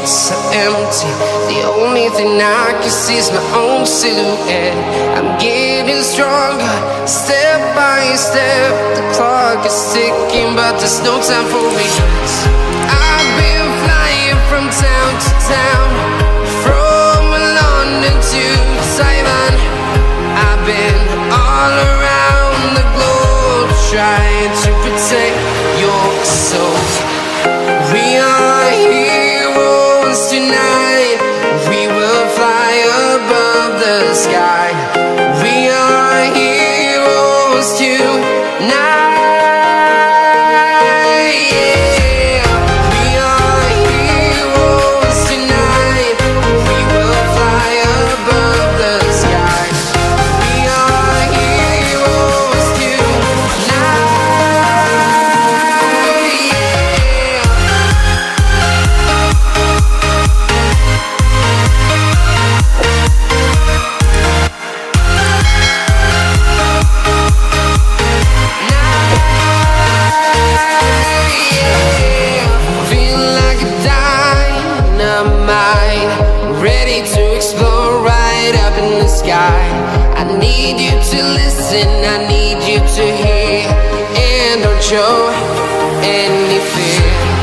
so empty. The only thing I can see is my own silhouette. I'm getting stronger, step by step. The clock is ticking, but there's no time for regrets. I've been flying from town to town, from London to Taiwan. I've been all around the globe, trying to protect your soul. We are heroes tonight. We will fly above the sky. We are heroes tonight. Yeah. We are heroes tonight. We will fly above the sky. We are heroes tonight. Ready to explore right up in the sky. I need you to listen, I need you to hear, and don't show any fear.